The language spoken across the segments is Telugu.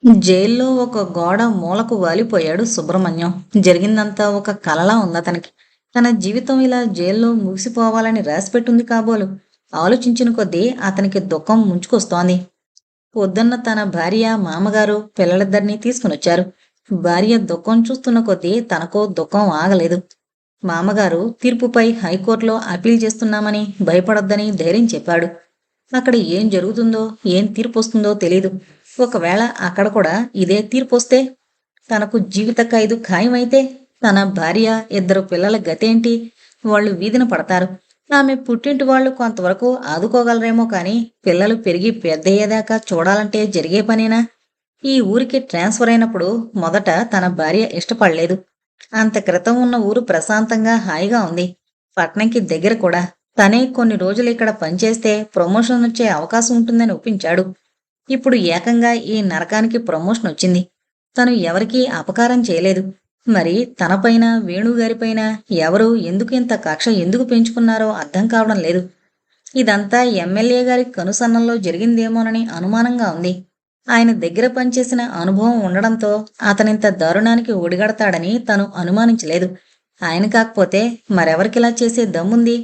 జైల్లో ఒక గోడ మూలకు వాలిపోయాడు సుబ్రహ్మణ్యం. జరిగిందంతా ఒక కలలా ఉందతనికి. తన జీవితం ఇలా జైల్లో ముగిసిపోవాలని రాసిపెట్టుంది కాబోలు. ఆలోచించిన కొద్దీ అతనికి దుఃఖం ముంచుకొస్తోంది. పొద్దున్న తన భార్య, మామగారు పిల్లలిద్దరినీ తీసుకునొచ్చారు. భార్య దుఃఖం చూస్తున్న కొద్దీ తనకో దుఃఖం ఆగలేదు. మామగారు తీర్పుపై హైకోర్టులో అప్పీల్ చేస్తున్నామని, భయపడొద్దని ధైర్యం చెప్పాడు. అక్కడ ఏం జరుగుతుందో, ఏం తీర్పొస్తుందో తెలీదు. ఒకవేళ అక్కడ కూడా ఇదే తీర్పొస్తే, తనకు జీవిత ఖైదు ఖాయమైతే, తన భార్య, ఇద్దరు పిల్లల గతేంటి? వాళ్ళు వీధిన పడతారు. ఆమె పుట్టింటి వాళ్ళు కొంతవరకు ఆదుకోగలరేమో కాని, పిల్లలు పెరిగి పెద్దయ్యేదాకా చూడాలంటే జరిగే పనేనా? ఈ ఊరికి ట్రాన్స్ఫర్ అయినప్పుడు మొదట తన భార్య ఇష్టపడలేదు. అంత క్రితం ఉన్న ఊరు ప్రశాంతంగా హాయిగా ఉంది. పట్నంకి దగ్గర కూడా. తనే కొన్ని రోజులు ఇక్కడ పనిచేస్తే ప్రమోషన్ వచ్చే అవకాశం ఉంటుందని ఒప్పించాడు. ఇప్పుడు ఏకంగా ఈ నరకానికి ప్రమోషన్ వచ్చింది. తను ఎవరికీ అపకారం చేయలేదు. మరి తనపైన, వేణుగారిపైన ఎవరు ఎందుకు ఇంత కక్ష ఎందుకు పెంచుకున్నారో అర్థం కావడం లేదు. ఇదంతా ఎమ్మెల్యే గారి కనుసన్నల్లో జరిగిందేమోనని అనుమానంగా ఉంది. ఆయన దగ్గర పనిచేసిన అనుభవం ఉండడంతో అతనింత దారుణానికి ఒడిగడతాడని తను అనుమానించలేదు. ఆయన కాకపోతే మరెవరికిలా చేసే దమ్ముంది?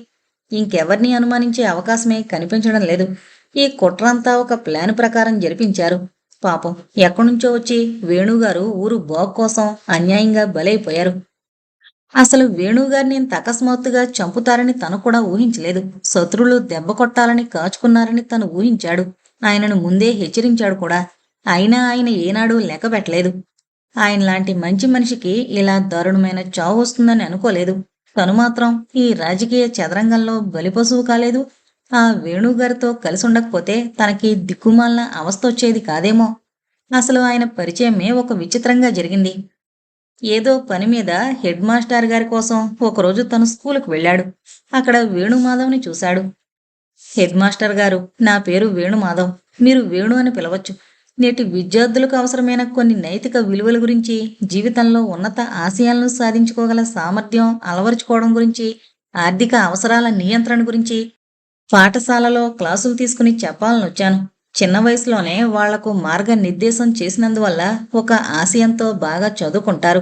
ఇంకెవర్నీ అనుమానించే అవకాశమే కనిపించడం లేదు. ఈ కుట్రంతా ఒక ప్లాన్ ప్రకారం జరిపించారు. పాపం ఎక్కడ్నుంచో వచ్చి వేణుగారు ఊరు బాగు కోసం అన్యాయంగా బలైపోయారు. అసలు వేణుగారిని ఇంత అకస్మాత్తుగా చంపుతారని తను కూడా ఊహించలేదు. శత్రులు దెబ్బ కొట్టాలని కాచుకున్నారని తను ఊహించాడు. ఆయనను ముందే హెచ్చరించాడు కూడా. అయినా ఆయన ఏనాడూ లెక్కబెట్టలేదు. ఆయనలాంటి మంచి మనిషికి ఇలా దారుణమైన చావు వస్తుందని అనుకోలేదు. తను మాత్రం ఈ రాజకీయ చదరంగంలో బలిపశువు కాలేదు. ఆ వేణుగారితో కలిసి ఉండకపోతే తనకి దిక్కుమాలిన అవస్థ వచ్చేది కాదేమో. అసలు ఆయన పరిచయమే ఒక విచిత్రంగా జరిగింది. ఏదో పని మీద హెడ్ మాస్టర్ గారి కోసం ఒకరోజు తను స్కూలుకు వెళ్ళాడు. అక్కడ వేణుమాధవ్ని చూశాడు. హెడ్ మాస్టర్ గారు, నా పేరు వేణుమాధవ్. మీరు వేణు అని పిలవచ్చు. నేటి విద్యార్థులకు అవసరమైన కొన్ని నైతిక విలువల గురించి, జీవితంలో ఉన్నత ఆశయాలను సాధించుకోగల సామర్థ్యం అలవరుచుకోవడం గురించి, ఆర్థిక అవసరాల నియంత్రణ గురించి పాఠశాలలో క్లాసులు తీసుకుని చెప్పాలనొచ్చాను. చిన్న వయసులోనే వాళ్లకు మార్గనిర్దేశం చేసినందువల్ల ఒక ఆశయంతో బాగా చదువుకుంటారు.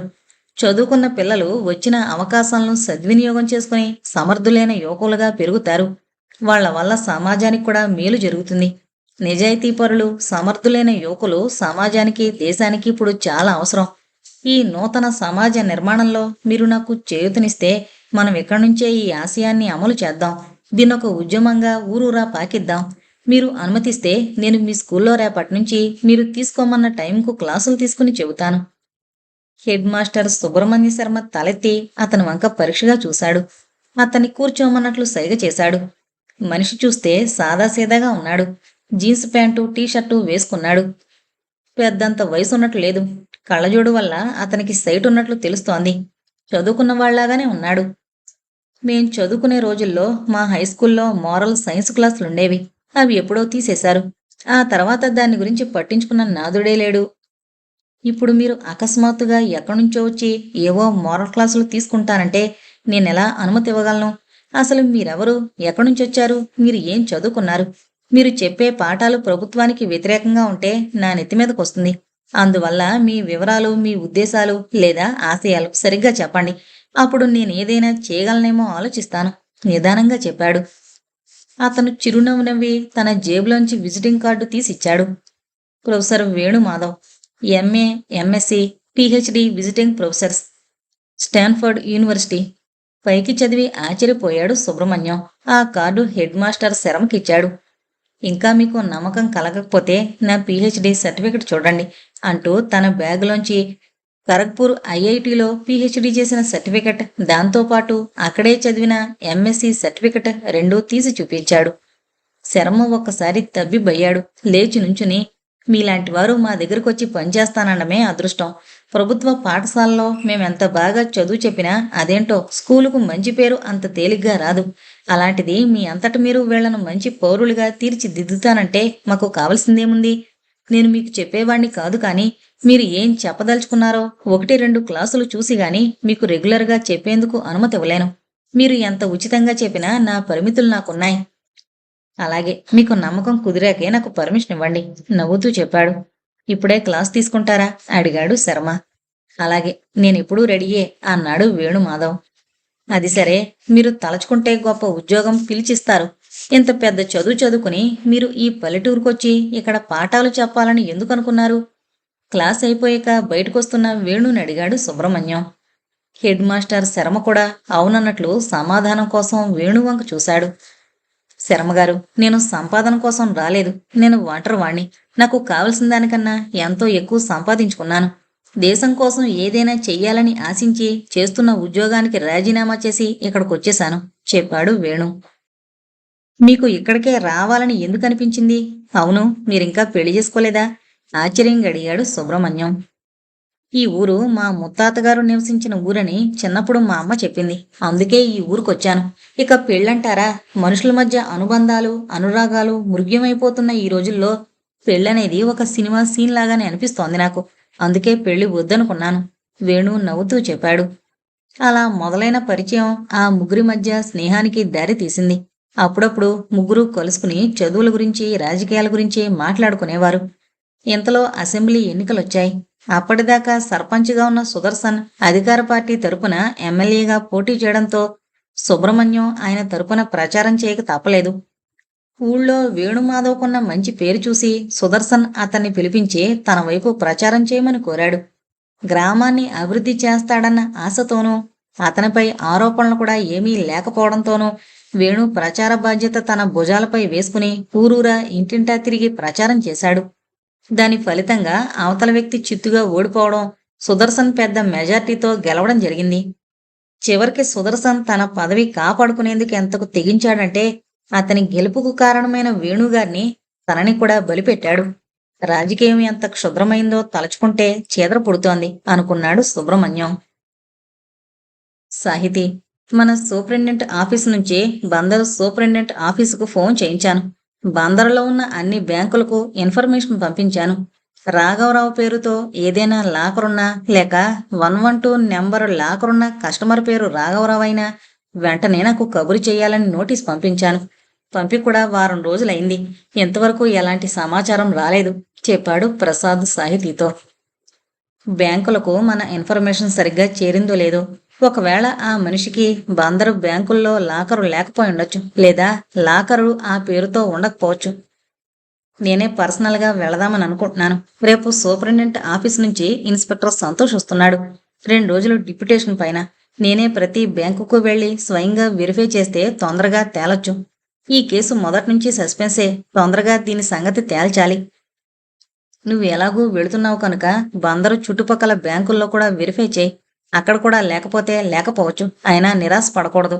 చదువుకున్న పిల్లలు వచ్చిన అవకాశాలను సద్వినియోగం చేసుకుని సమర్థులైన యువకులుగా పెరుగుతారు. వాళ్ల వల్ల సమాజానికి కూడా మేలు జరుగుతుంది. నిజాయితీపరులు, సమర్థులైన యువకులు సమాజానికి, దేశానికి ఇప్పుడు చాలా అవసరం. ఈ నూతన సమాజ నిర్మాణంలో మీరు నాకు చేయూతనిస్తే మనం ఇక్కడి నుంచే ఈ ఆశయాన్ని అమలు చేద్దాం. దీన్నొక ఉద్యమంగా ఊరూరా పాకిద్దాం. మీరు అనుమతిస్తే నేను మీ స్కూల్లో రేపటి నుంచి మీరు తీసుకోమన్న టైంకు క్లాసులు తీసుకుని చెబుతాను. హెడ్ మాస్టర్ సుబ్రహ్మణ్య శర్మ తలెత్తి అతని వంక పరీక్షగా చూశాడు. అతన్ని కూర్చోమన్నట్లు సైగ చేశాడు. మనిషి చూస్తే సాదాసీదాగా ఉన్నాడు. జీన్స్ ప్యాంటు, టీషర్టు వేసుకున్నాడు. పెద్దంత వయసున్నట్లు లేదు. కళ్ళజోడు వల్ల అతనికి సైట్ ఉన్నట్లు తెలుస్తోంది. చదువుకున్న వాళ్లాగానే ఉన్నాడు. మేం చదువుకునే రోజుల్లో మా హైస్కూల్లో మోరల్ సైన్స్ క్లాసులుండేవి. అవి ఎప్పుడో తీసేశారు. ఆ తర్వాత దాన్ని గురించి పట్టించుకున్న నాదుడే లేడు. ఇప్పుడు మీరు అకస్మాత్తుగా ఎక్కడ్నుంచో వచ్చి ఏవో మోరల్ క్లాసులు తీసుకుంటానంటే నేనెలా అనుమతి ఇవ్వగలను? అసలు మీరెవరు? ఎక్కడ్నుంచొచ్చారు? మీరు ఏం చదువుకున్నారు? మీరు చెప్పే పాఠాలు ప్రభుత్వానికి వ్యతిరేకంగా ఉంటే నా నెత్తిమీదకొస్తుంది. అందువల్ల మీ వివరాలు, మీ ఉద్దేశాలు లేదా ఆశయాలు సరిగ్గా చెప్పండి. అప్పుడు నేనేదైనా చేయగలనేమో ఆలోచిస్తాను నిదానంగా చెప్పాడు. అతను చిరునవ్వు నవ్వి తన జేబులోంచి విజిటింగ్ కార్డు తీసిచ్చాడు. Professor Venumadhav, MA, MSc, PhD visiting professors, Stanford university. పైకి చదివి ఆశ్చర్యపోయాడు సుబ్రహ్మణ్యం. ఆ కార్డు హెడ్ మాస్టర్ శర్మకిచ్చాడు. ఇంకా మీకు నమ్మకం కలగకపోతే నా పిహెచ్డి సర్టిఫికెట్ చూడండి అంటూ తన బ్యాగులోంచి ఖరగ్పూర్ ఐఐటిలో పిహెచ్డి చేసిన సర్టిఫికెట్, దాంతోపాటు అక్కడే చదివిన ఎంఎస్సి సర్టిఫికెట్ రెండూ తీసి చూపించాడు. శర్మ ఒక్కసారి తబ్బిబ్బయ్యాడు. లేచి నుంచుని, మీలాంటి వారు మా దగ్గరకొచ్చి పనిచేస్తానడమే అదృష్టం. ప్రభుత్వ పాఠశాలలో మేమెంత బాగా చదువు చెప్పినా అదేంటో స్కూలుకు మంచి పేరు అంత తేలిగ్గా రాదు. అలాంటిది మీ అంతట మీరు వీళ్లను మంచి పౌరులుగా తీర్చిదిద్దుతానంటే మాకు కావలసిందేముంది? నేను మీకు చెప్పేవాణ్ణి కాదు కానీ మీరు ఏం చెప్పదలుచుకున్నారో 1-2 క్లాసులు చూసి గాని మీకు రెగ్యులర్గా చెప్పేందుకు అనుమతి ఇవ్వలేను. మీరు ఎంత ఉచితంగా చెప్పినా నా పరిమితులు నాకున్నాయి. అలాగే మీకు నమ్మకం కుదిరాకే నాకు పర్మిషన్ ఇవ్వండి నవ్వుతూ చెప్పాడు. ఇప్పుడే క్లాస్ తీసుకుంటారా అడిగాడు శర్మ. అలాగే, నేనెప్పుడూ రెడీయే అన్నాడు వేణుమాధవ్. అది సరే, మీరు తలచుకుంటే గొప్ప ఉద్యోగం పిలిచిస్తారు. ఇంత పెద్ద చదువు చదువుకుని మీరు ఈ పల్లెటూరుకొచ్చి ఇక్కడ పాఠాలు చెప్పాలని ఎందుకు అనుకున్నారు? క్లాస్ అయిపోయాక బయటకొస్తున్న వేణుని అడిగాడు సుబ్రహ్మణ్యం. హెడ్ మాస్టర్ శర్మ కూడా అవునన్నట్లు సమాధానం కోసం వేణువంక చూశాడు. శర్మగారు, నేను సంపాదన కోసం రాలేదు. నేను వాణ్ణి. నాకు కావలసిన దానికన్నా ఎంతో ఎక్కువ సంపాదించుకున్నాను. దేశం కోసం ఏదైనా చెయ్యాలని ఆశించి చేస్తున్న ఉద్యోగానికి రాజీనామా చేసి ఇక్కడికొచ్చేశాను చెప్పాడు వేణు. మీకు ఇక్కడికే రావాలని ఎందుకు అనిపించింది? అవును, మీరింకా పెళ్లి చేసుకోలేదా? ఆశ్చర్యంగా అడిగాడు సుబ్రహ్మణ్యం. ఈ ఊరు మా ముత్తాతగారు నివసించిన ఊరని చిన్నప్పుడు మా అమ్మ చెప్పింది. అందుకే ఈ ఊరికొచ్చాను. ఇక పెళ్ళంటారా? మనుషుల మధ్య అనుబంధాలు, అనురాగాలు మృగ్యమైపోతున్న ఈ రోజుల్లో పెళ్ళనేది ఒక సినిమా సీన్ లాగానే అనిపిస్తోంది నాకు. అందుకే పెళ్లి వద్దనుకున్నాను వేణు నవ్వుతూ చెప్పాడు. అలా మొదలైన పరిచయం ఆ ముగ్గురి మధ్య స్నేహానికి దారి తీసింది. అప్పుడప్పుడు ముగ్గురు కలుసుకుని చదువుల గురించి, రాజకీయాల గురించి మాట్లాడుకునేవారు. ఇంతలో అసెంబ్లీ ఎన్నికలొచ్చాయి. అప్పటిదాకా సర్పంచ్గా ఉన్న సుదర్శన్ అధికార పార్టీ తరపున ఎమ్మెల్యేగా పోటీ చేయడంతో సుబ్రహ్మణ్యం ఆయన తరపున ప్రచారం చేయక తప్పలేదు. ఊళ్ళో వేణుమాధవ్కున్న మంచి పేరు చూసి సుదర్శన్ అతన్ని పిలిపించి తన వైపు ప్రచారం చేయమని కోరాడు. గ్రామాన్ని అభివృద్ధి చేస్తాడన్న ఆశతోనూ, అతనిపై ఆరోపణలు కూడా ఏమీ లేకపోవడంతోనూ వేణు ప్రచార బాధ్యత తన భుజాలపై వేసుకుని ఊరూరా ఇంటింటా తిరిగి ప్రచారం చేశాడు. దాని ఫలితంగా అవతల వ్యక్తి చిత్తుగా ఓడిపోవడం, సుదర్శన్ పెద్ద మెజార్టీతో గెలవడం జరిగింది. చివరికి సుదర్శన్ తన పదవి కాపాడుకునేందుకు ఎంతకు తెగించాడంటే అతని గెలుపుకు కారణమైన వేణుగారిని, తనని కూడా బలిపెట్టాడు. రాజకీయం ఎంత క్షుద్రమైందో తలుచుకుంటే చీదర పుడుతోంది అనుకున్నాడు సుబ్రహ్మణ్యం. సాహితీ, మన సూపరింటెండెంట్ ఆఫీసు నుంచి బందరు సూపరింటెండెంట్ ఆఫీసుకు ఫోన్ చేయించాను. బందరులో ఉన్న అన్ని బ్యాంకులకు ఇన్ఫర్మేషన్ పంపించాను. రాఘవరావు పేరుతో ఏదైనా లాకరున్నా, లేక 112 నెంబరు లాకరున్న కస్టమర్ పేరు రాఘవరావు అయినా వెంటనే నాకు కబురు చేయాలని నోటీస్ పంపించాను. పంపి కూడా వారం రోజులైంది. ఇంతవరకు ఎలాంటి సమాచారం రాలేదు చెప్పాడు ప్రసాద్ సాహితీతో. బ్యాంకులకు మన ఇన్ఫర్మేషన్ సరిగ్గా చేరిందో లేదో. ఒకవేళ ఆ మనిషికి బందరు బ్యాంకుల్లో లాకరు లేకపోయి ఉండొచ్చు, లేదా లాకరు ఆ పేరుతో ఉండకపోవచ్చు. నేనే పర్సనల్గా వెళదామని అనుకుంటున్నాను. రేపు సూపరింటెండెంట్ ఆఫీస్ నుంచి ఇన్స్పెక్టర్ సంతోష్ వస్తున్నాడు. 2 రోజులు డిప్యుటేషన్ పైన. నేనే ప్రతి బ్యాంకుకు వెళ్లి స్వయంగా వెరిఫై చేస్తే తొందరగా తేలొచ్చు. ఈ కేసు మొదటి నుంచి సస్పెన్సే. తొందరగా దీని సంగతి తేల్చాలి. నువ్వు ఎలాగూ వెళుతున్నావు కనుక బందరు చుట్టుపక్కల బ్యాంకుల్లో కూడా వెరిఫై చేయి. అక్కడ కూడా లేకపోతే లేకపోవచ్చు. అయినా నిరాశ పడకూడదు.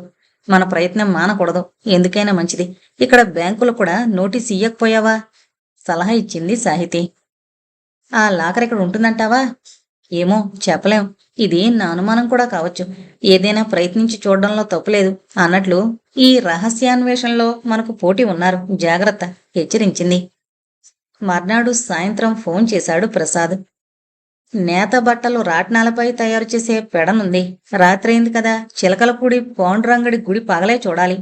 మన ప్రయత్నం మానకూడదు. ఎందుకైనా మంచిది. ఇక్కడ బ్యాంకులు కూడా నోటీస్ ఇయ్యకపోయావా? సలహా ఇచ్చింది సాహితి. ఆ లాకర్ ఇక్కడ ఉంటుందంటావా? ఏమో చెప్పలేం. ఇది నా అనుమానం కూడా కావచ్చు. ఏదైనా ప్రయత్నించి చూడడంలో తప్పులేదు. అన్నట్లు ఈ రహస్యాన్వేషణలో మనకు పోటీ ఉన్నారు. జాగ్రత్త హెచ్చరించింది. మర్నాడు సాయంత్రం ఫోన్ చేశాడు ప్రసాద్. నేత బట్టలు రాట్నాలపై తయారు చేసే పెడనుంది. రాత్రైంది కదా, చిలకలపూడి పాండురంగడి గుడి పగలే చూడాలి.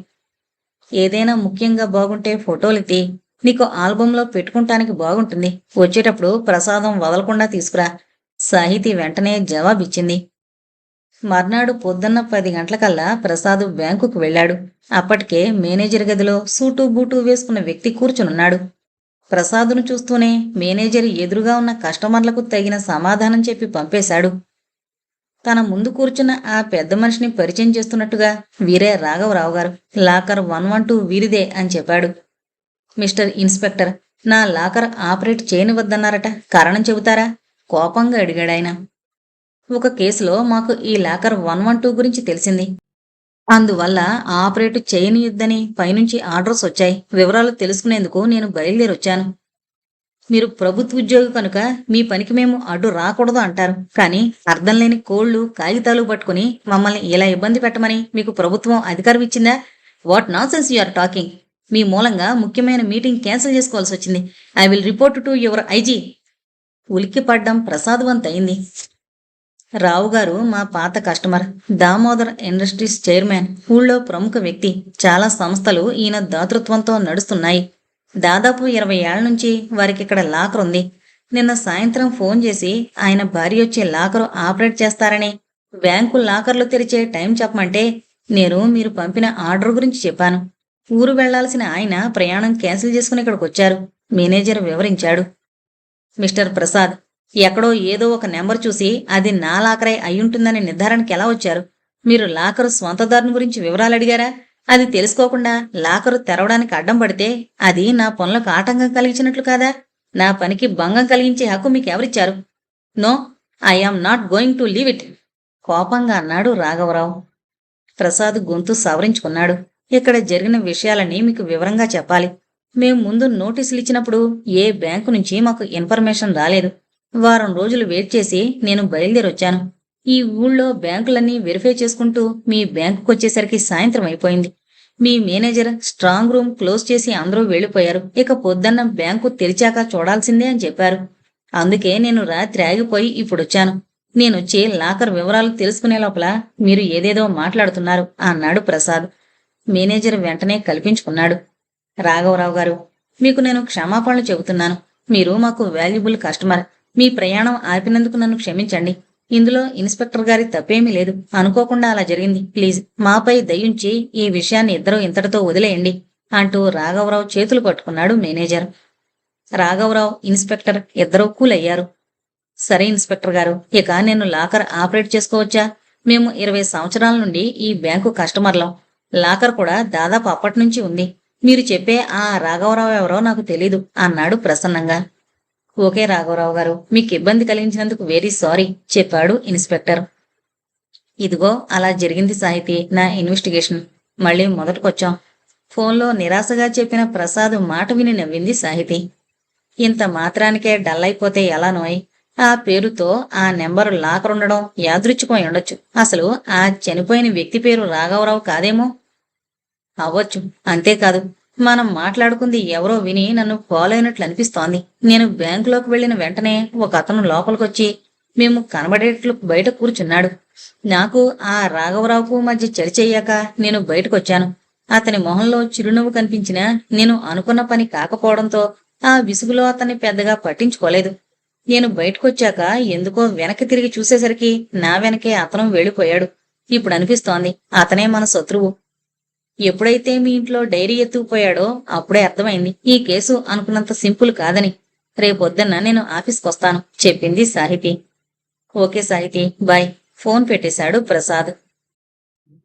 ఏదైనా ముఖ్యంగా బాగుంటే ఫోటోలు తీ. నీకు ఆల్బంలో పెట్టుకుంటానికి బాగుంటుంది. వచ్చేటప్పుడు ప్రసాదం వదలకుండా తీసుకురా. సాహితి వెంటనే జవాబిచ్చింది. మర్నాడు పొద్దున్న 10 గంటలకల్లా ప్రసాద్ బ్యాంకుకు వెళ్ళాడు. అప్పటికే మేనేజర్ గదిలో సూటు బూటు వేసుకున్న వ్యక్తి కూర్చునున్నాడు. ప్రసాదును చూస్తూనే మేనేజర్ ఎదురుగా ఉన్న కస్టమర్లకు తగిన సమాధానం చెప్పి పంపేశాడు. తన ముందు కూర్చున్న ఆ పెద్ద మనిషిని పరిచయం చేస్తున్నట్టుగా, వీరే రాఘవరావు గారు, లాకర్ 112 వీరిదే అని చెప్పాడు. మిస్టర్ ఇన్స్పెక్టర్, నా లాకర్ ఆపరేట్ చేయనివద్దన్నారట. కారణం చెబుతారా? కోపంగా అడిగాడాయన. ఒక కేసులో మాకు ఈ లాకర్ 112 గురించి తెలిసింది. అందువల్ల ఆపరేట్ చేయనియొద్దని పైనుంచి ఆర్డర్స్ వచ్చాయి. వివరాలు తెలుసుకునేందుకు నేను బయలుదేరొచ్చాను. మీరు ప్రభుత్వ ఉద్యోగి కనుక మీ పనికి మేము అడ్డు రాకూడదు అంటారు. కానీ అర్థం లేని కోళ్లు, కాగితాలు పట్టుకుని మమ్మల్ని ఇలా ఇబ్బంది పెట్టమని మీకు ప్రభుత్వం అధికారం ఇచ్చిందా? What nonsense you are talking? మీ మూలంగా ముఖ్యమైన మీటింగ్ క్యాన్సిల్ చేసుకోవాల్సి వచ్చింది. I will report to your IG. ఉలిక్కిపడ్డం ప్రసాదవంతయింది. రావుగారు మా పాత కస్టమర్. Damodar industries chairman. ఊళ్ళో ప్రముఖ వ్యక్తి. చాలా సంస్థలు ఈయన దాతృత్వంతో నడుస్తున్నాయి. దాదాపు 20 ఏళ్ల నుంచి వారికి ఇక్కడ లాకర్ ఉంది. నిన్న సాయంత్రం ఫోన్ చేసి ఆయన భార్య వచ్చి లాకరు ఆపరేట్ చేస్తారని, బ్యాంకు లాకర్లు తెరిచే టైం చెప్పమంటే నేను మీరు పంపిన ఆర్డర్ గురించి చెప్పాను. ఊరు వెళ్లాల్సిన ఆయన ప్రయాణం క్యాన్సిల్ చేసుకుని ఇక్కడికొచ్చారు. మేనేజర్ వివరించాడు. మిస్టర్ ప్రసాద్, ఎక్కడో ఏదో ఒక నెంబర్ చూసి అది నా లాకరే అయ్యుంటుందని నిర్ధారణకి ఎలా వచ్చారు? మీరు లాకరు స్వంతదారుని గురించి వివరాలు అడిగారా? అది తెలుసుకోకుండా లాకరు తెరవడానికి అడ్డం పడితే అది నా పనులకు ఆటంకం కలిగించినట్లు కాదా? నా పనికి భంగం కలిగించే హక్కు మీకెవరిచ్చారు? No, I am not going to leave it, కోపంగా అన్నాడు రాఘవరావు. ప్రసాద్ గొంతు సవరించుకున్నాడు. ఇక్కడ జరిగిన విషయాలన్నీ మీకు వివరంగా చెప్పాలి. మేం ముందు నోటీసులు ఇచ్చినప్పుడు ఏ బ్యాంకు నుంచి మాకు ఇన్ఫర్మేషన్ రాలేదు. వారం రోజులు వెయిట్ చేసి నేను బయలుదేరొచ్చాను. ఈ ఊళ్ళో బ్యాంకులన్నీ వెరిఫై చేసుకుంటూ మీ బ్యాంకుకొచ్చేసరికి సాయంత్రం అయిపోయింది. మీ మేనేజర్ స్ట్రాంగ్ రూమ్ క్లోజ్ చేసి అందరూ వెళ్లిపోయారు. ఇక పొద్దున్న బ్యాంకు తెరిచాక చూడాల్సిందే అని చెప్పారు. అందుకే నేను రాత్రి ఆగిపోయి ఇప్పుడొచ్చాను. నేనొచ్చి లాకర్ వివరాలు తెలుసుకునే లోపల మీరు ఏదేదో మాట్లాడుతున్నారు అన్నాడు ప్రసాద్. మేనేజర్ వెంటనే కల్పించుకున్నాడు. రాఘవరావు గారు, మీకు నేను క్షమాపణలు చెబుతున్నాను. మీరు మాకు వాల్యుబుల్ కస్టమర్. మీ ప్రయాణం ఆపినందుకు నన్ను క్షమించండి. ఇందులో ఇన్స్పెక్టర్ గారి తప్పేమీ లేదు. అనుకోకుండా అలా జరిగింది. ప్లీజ్ మాపై దయించి ఈ విషయాన్ని ఇద్దరూ ఇంతటితో వదిలేయండి అంటూ రాఘవరావు చేతులు పట్టుకున్నాడు మేనేజర్. రాఘవరావు, ఇన్స్పెక్టర్ ఇద్దరూ కూలయ్యారు. సరే ఇన్స్పెక్టర్ గారు, ఇక నేను లాకర్ ఆపరేట్ చేసుకోవచ్చా? మేము 20 సంవత్సరాల నుండి ఈ బ్యాంకు కస్టమర్లం. లాకర్ కూడా దాదాపు అప్పటినుంచి ఉంది. మీరు చెప్పే ఆ రాఘవరావు ఎవరో నాకు తెలీదు అన్నాడు ప్రసన్నంగా. ఓకే రాఘవరావు గారు, మీకు ఇబ్బంది కలిగించినందుకు వెరీ సారీ చెప్పాడు ఇన్స్పెక్టర్. ఇదిగో అలా జరిగింది సాహితి నా ఇన్వెస్టిగేషన్. మళ్ళీ మొదటికొచ్చాం. ఫోన్లో నిరాశగా చెప్పిన ప్రసాద్ మాట విని నవ్వింది సాహితి. ఇంత మాత్రానికే డల్ అయిపోతే ఎలా నోయ్? ఆ పేరుతో ఆ నెంబరు లాకరుండడం యాదృచ్ఛికమై ఉండొచ్చు. అసలు ఆ చనిపోయిన వ్యక్తి పేరు రాఘవరావు కాదేమో? అవ్వచ్చు. అంతేకాదు, మనం మాట్లాడుకుంది ఎవరో విని నన్ను ఫాలో అయినట్లు అనిపిస్తోంది. నేను బ్యాంకులోకి వెళ్లిన వెంటనే ఒక అతను లోపలికొచ్చి మేము కనబడేట్లు బయట కూర్చున్నాడు. నాకు ఆ రాఘవరావుకు మధ్య చర్చయ్యాక నేను బయటకొచ్చాను. అతని మొహంలో చిరునవ్వు కనిపించినా నేను అనుకున్న పని కాకపోవడంతో ఆ విసుగులో అతన్ని పెద్దగా పట్టించుకోలేదు. నేను బయటకొచ్చాక ఎందుకో వెనక్కి తిరిగి చూసేసరికి నా వెనకే అతను వెళ్ళిపోయాడు. ఇప్పుడు అనిపిస్తోంది అతనే మన శత్రువు. ఎప్పుడైతే మీ ఇంట్లో డైరీ ఎత్తుకుపోయాడో అప్పుడే అర్థమైంది ఈ కేసు అనుకున్నంత సింపుల్ కాదని. రేపొద్దున్న నేను ఆఫీస్కొస్తాను చెప్పింది Sahithi. Okay Sahithi, bye. Phone పెట్టేశాడు ప్రసాద్.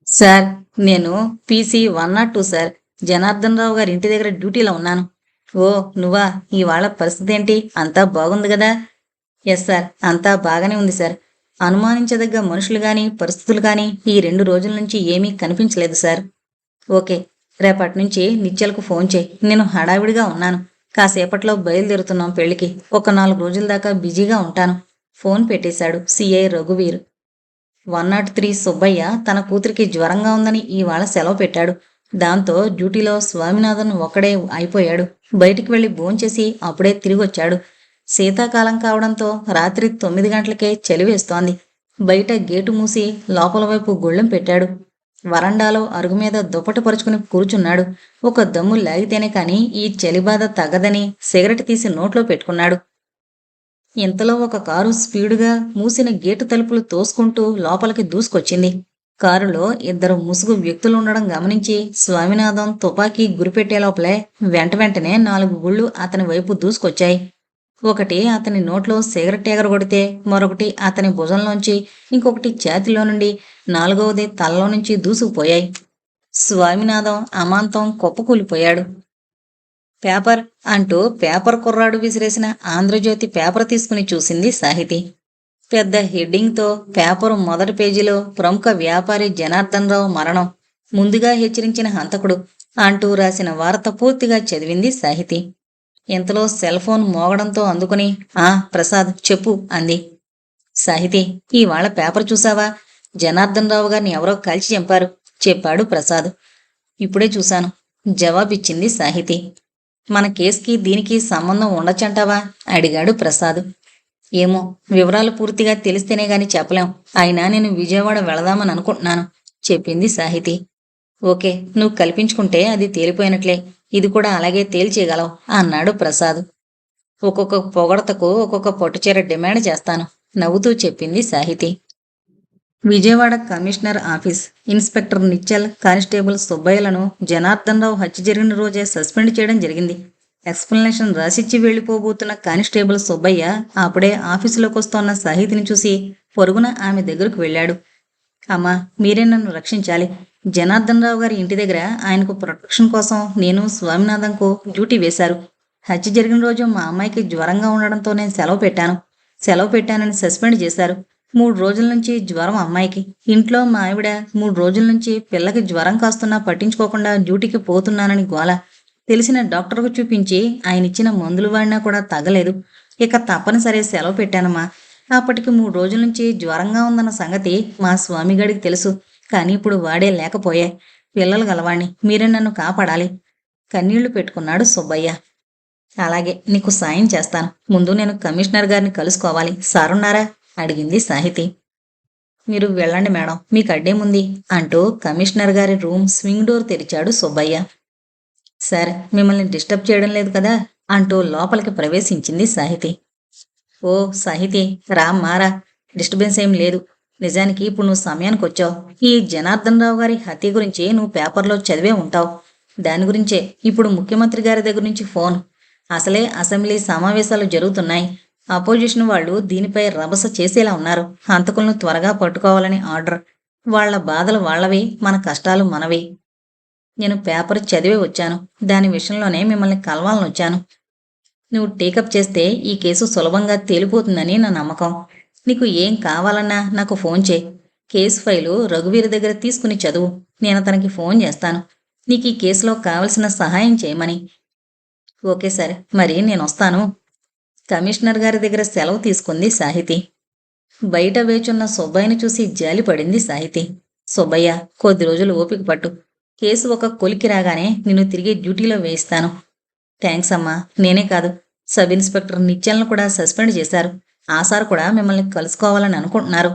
సార్, నేను పీసీ 102 సార్. జనార్దన్ రావు గారి ఇంటి దగ్గర డ్యూటీలో ఉన్నాను. ఓ నువ్వా? ఇవాళ పరిస్థితి ఏంటి? అంతా బాగుంది కదా? ఎస్ సార్, అంతా బాగానే ఉంది సార్. అనుమానించదగ్గ మనుషులు గాని పరిస్థితులు గాని ఈ 2 రోజుల నుంచి ఏమీ కనిపించలేదు సార్. ఓకే, రేపటి నుంచి నిత్యలకు ఫోన్ చేయి. నేను హడావిడిగా ఉన్నాను. కాసేపట్లో బయలుదేరుతున్నాం పెళ్లికి. ఒక 4 రోజుల దాకా బిజీగా ఉంటాను. ఫోన్ పెట్టేశాడు సిఐ రఘువీర్. 103 సుబ్బయ్య తన కూతురికి జ్వరంగా ఉందని ఇవాళ సెలవు పెట్టాడు. దాంతో డ్యూటీలో స్వామినాథన్ ఒక్కడే అయిపోయాడు. బయటికి వెళ్లి భోంచేసి అప్పుడే తిరిగొచ్చాడు. శీతాకాలం కావడంతో రాత్రి 9 గంటలకే చలివేస్తోంది. బయట గేటు మూసి లోపల వైపు గొళ్ళెం పెట్టాడు. వరండాలో అరుగు మీద దుప్పటి పరుచుకుని కూర్చున్నాడు. ఒక దమ్ము లాగితేనే కాని ఈ చలిబాధ తగ్గదని సిగరెట్ తీసి నోట్లో పెట్టుకున్నాడు. ఇంతలో ఒక కారు స్పీడుగా మూసిన గేటు తలుపులు తోసుకుంటూ లోపలికి దూసుకొచ్చింది. కారులో 2 ముసుగు వ్యక్తులు ఉండడం గమనించి స్వామినాథం తుపాకీ గురిపెట్టే లోపలే వెంటనే 4 గుళ్ళు అతని వైపు దూసుకొచ్చాయి. ఒకటి అతని నోట్లో సిగరెట్ ఎగరగొడితే, మరొకటి అతని భుజంలోంచి, ఇంకొకటి ఛాతిలో నుండి, 4వది తలలో నుంచి దూసుకుపోయాయి. స్వామినాథం అమాంతం కుప్పకూలిపోయాడు. పేపర్ అంటూ పేపర్ కుర్రాడు విసిరేసిన ఆంధ్రజ్యోతి పేపర్ తీసుకుని చూసింది సాహితి. పెద్ద హెడ్డింగ్తో పేపరు మొదటి పేజీలో ప్రముఖ వ్యాపారి జనార్దన్ రావు మరణం, ముందుగా హెచ్చరించిన హంతకుడు అంటూ రాసిన వార్త పూర్తిగా చదివింది సాహితి. ఇంతలో సెల్ ఫోన్ మోగడంతో అందుకుని ప్రసాద్ చెప్పు అంది. సాహితి, ఇవాళ పేపర్ చూసావా? జనార్దన్ రావు గారిని ఎవరో కాల్చి చంపారు చెప్పాడు ప్రసాద్. ఇప్పుడే చూశాను జవాబిచ్చింది సాహితి. మన కేసుకి దీనికి సంబంధం ఉండొచ్చంటావా అడిగాడు ప్రసాద్. ఏమో, వివరాలు పూర్తిగా తెలిస్తేనే గాని చెప్పలేం. అయినా నేను విజయవాడ వెళదామని అనుకుంటున్నాను చెప్పింది సాహితి. ఓకే, నువ్వు కల్పించుకుంటే అది తేలిపోయినట్లే. ఇది కూడా అలాగే తేల్చేయగలవు అన్నాడు ప్రసాద్. ఒక్కొక్క పొగడతకు ఒక్కొక్క పట్టుచీర డిమాండ్ చేస్తాను, నవ్వుతూ చెప్పింది Sahithi. Vijayawada commissioner office inspector Nichal, constable సుబ్బయ్యలను జనార్దన్ రావు హత్య జరిగిన రోజే సస్పెండ్ చేయడం జరిగింది. ఎక్స్ప్లెనేషన్ రాసిచ్చి వెళ్లిపోబోతున్న కానిస్టేబుల్ సుబ్బయ్య అప్పుడే ఆఫీసులోకి వస్తోన్న సాహితిని చూసి పొరుగున ఆమె దగ్గరకు వెళ్ళాడు. అమ్మా, మీరే నన్ను రక్షించాలి. జనార్దన్ రావు గారి ఇంటి దగ్గర ఆయనకు ప్రొటెక్షన్ కోసం నేను స్వామినాథన్కు డ్యూటీ వేశారు. హత్య జరిగిన రోజు మా అమ్మాయికి జ్వరంగా ఉండడంతో నేను సెలవు పెట్టానని సస్పెండ్ చేశారు. 3 రోజుల నుంచి జ్వరం అమ్మాయికి. ఇంట్లో మా ఆవిడ 3 రోజుల నుంచి పిల్లకి జ్వరం కాస్తున్నా పట్టించుకోకుండా డ్యూటీకి పోతున్నానని గోల. తెలిసిన డాక్టర్కు చూపించి ఆయన ఇచ్చిన మందులు వాడినా కూడా తగ్గలేదు. ఇక తప్పనిసరి సెలవు పెట్టానమ్మా. అప్పటికి 3 రోజుల నుంచి జ్వరంగా ఉందన్న సంగతి మా స్వామిగాడికి తెలుసు. కానీ ఇప్పుడు వాడే లేకపోయే. పిల్లలు గలవాణ్ణి, మీరే నన్ను కాపాడాలి. కన్నీళ్లు పెట్టుకున్నాడు సుబ్బయ్య. అలాగే, నీకు సాయం చేస్తాను. ముందు నేను కమిషనర్ గారిని కలుసుకోవాలి. సారున్నారా? అడిగింది సాహితి. మీరు వెళ్ళండి మేడం, మీకు అడ్డేముంది అంటూ కమిషనర్ గారి రూమ్ స్వింగ్ డోర్ తెరిచాడు సుబ్బయ్య. సార్, మిమ్మల్ని డిస్టర్బ్ చేయడం లేదు కదా అంటూ లోపలికి ప్రవేశించింది సాహితి. ఓ సాహితి, మారా, డిస్టర్బెన్స్ ఏం లేదు. నిజానికి ఇప్పుడు నువ్వు సమయానికి వచ్చావు. ఈ జనార్దన్ రావు గారి హత్య గురించి నువ్వు పేపర్లో చదివే ఉంటావు. దాని గురించే ఇప్పుడు ముఖ్యమంత్రి గారి దగ్గర నుంచి ఫోన్. అసలే అసెంబ్లీ సమావేశాలు జరుగుతున్నాయి. అపోజిషన్ వాళ్ళు దీనిపై రభస చేసేలా ఉన్నారు. హంతకులను త్వరగా పట్టుకోవాలని ఆర్డర్. వాళ్ల బాధలు వాళ్లవి, మన కష్టాలు మనవి. నేను పేపర్ చదివే వచ్చాను. దాని విషయంలోనే మిమ్మల్ని కలవాలని వచ్చాను. నువ్వు టేకప్ చేస్తే ఈ కేసు సులభంగా తేలిపోతుందని నా నమ్మకం. నీకు ఏం కావాలన్నా నాకు ఫోన్ చేయి. కేసు ఫైలు రఘువీర్ దగ్గర తీసుకుని చదువు. నేను అతనికి ఫోన్ చేస్తాను, నీకు ఈ కేసులో కావలసిన సహాయం చేయమని. ఓకే సరే, మరి నేను వస్తాను. కమిషనర్ గారి దగ్గర సెలవు తీసుకుంది సాహితి. బయట వేచున్న సుబ్బయ్యని చూసి జాలిపడింది సాహితి. సుబ్బయ్య, కొద్ది రోజులు ఓపిక పట్టు. కేసు ఒక కొలికి రాగానే నిన్ను తిరిగి డ్యూటీలో వేయిస్తాను. థ్యాంక్స్ అమ్మా. నేనే కాదు, సబ్ ఇన్స్పెక్టర్ నిత్యల్ను కూడా సస్పెండ్ చేశారు. ఆ సార్ కూడా మిమ్మల్ని కలుసుకోవాలని అనుకుంటున్నారు.